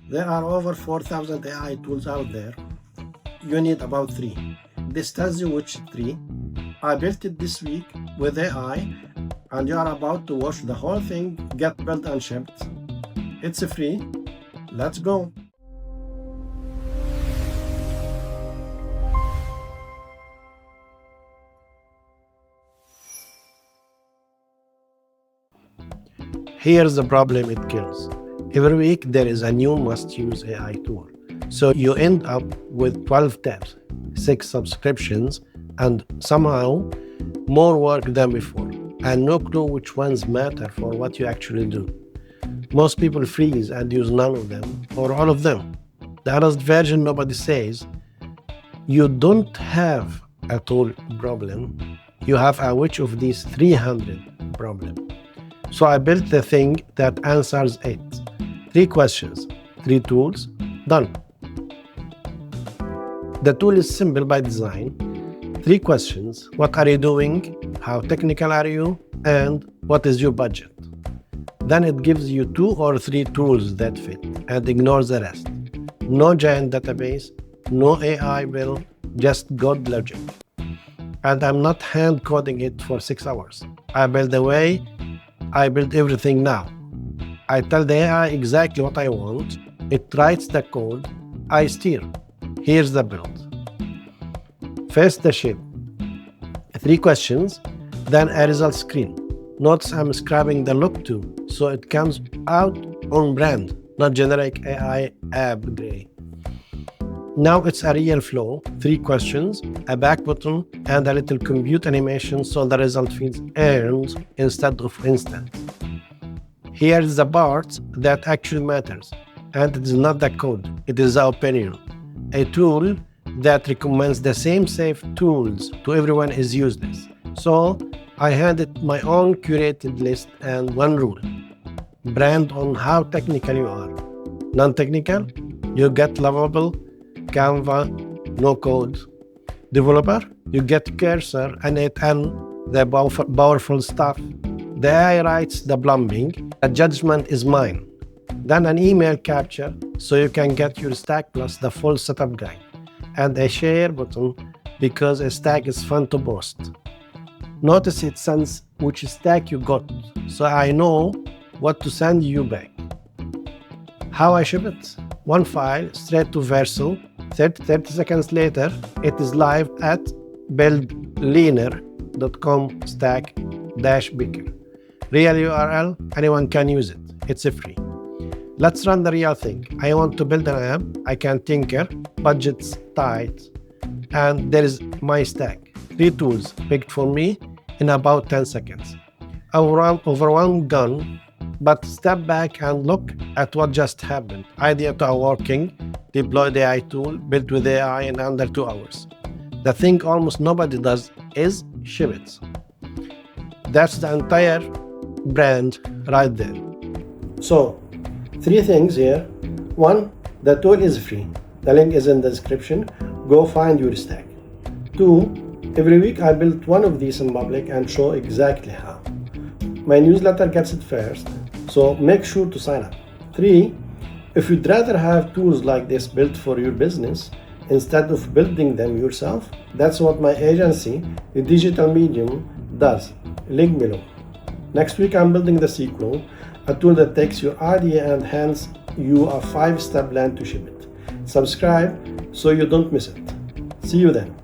There are over 4,000 AI tools out there. You need about 3. This tells you which 3. I built it this week with AI, and you are about to watch the whole thing get built and shipped. It's free. Let's go. Here's the problem it kills. Every week there is a new must-use AI tool. So you end up with 12 tabs, 6 subscriptions, and somehow more work than before, and no clue which ones matter for what you actually do. Most people freeze and use none of them, or all of them. The honest version nobody says, you don't have a tool problem, you have a which of these 300 problem. So I built the thing that answers it. 3 questions, 3 tools, done. The tool is simple by design. 3 questions, what are you doing, how technical are you, and what is your budget? Then it gives you 2 or 3 tools that fit and ignores the rest. No giant database, no AI bill, just God logic. And I'm not hand coding it for 6 hours. I build the way I build everything now. I tell the AI exactly what I want. It writes the code. I steer. Here's the build. First, the shape. 3 questions, then a result screen. Notice I'm scrubbing the look too, so it comes out on brand, not generic AI app gray. Now it's a real flow, 3 questions, a back button, and a little compute animation so the result feels earned instead of instant. Here's the part that actually matters, and it is not the code, it is the opinion. A tool that recommends the same safe tools to everyone is useless. So I handed my own curated list and one rule. Brand on how technical you are. Non-technical, you get lovable, Canva, no code. Developer, you get cursor and it and the powerful stuff. The AI writes the plumbing, the judgment is mine. Then an email capture so you can get your stack plus the full setup guide. And a share button because a stack is fun to post. Notice it sends which stack you got, so I know what to send you back. How I ship it? One file straight to Vercel. 30 seconds later, it is live at buildleaner.com stack-beaker. Real URL, anyone can use it. It's free. Let's run the real thing. I want to build an app. I can tinker, budget's tight, and there is my stack. 3 tools picked for me in about 10 seconds. Overwhelmed gone, but step back and look at what just happened. Idea to a working, deployed AI tool, built with AI in under 2 hours. The thing almost nobody does is ship it. That's the entire brand right there. So, 3 things here. 1, the tool is free. The link is in the description. Go find your stack. 2, every week I build one of these in public and show exactly how. My newsletter gets it first, so make sure to sign up. 3, if you'd rather have tools like this built for your business instead of building them yourself, that's what my agency, the Digital Medium, does. Link below. Next week I'm building the sequel, a tool that takes your idea and hands you a 5-step plan to ship it. Subscribe so you don't miss it. See you then.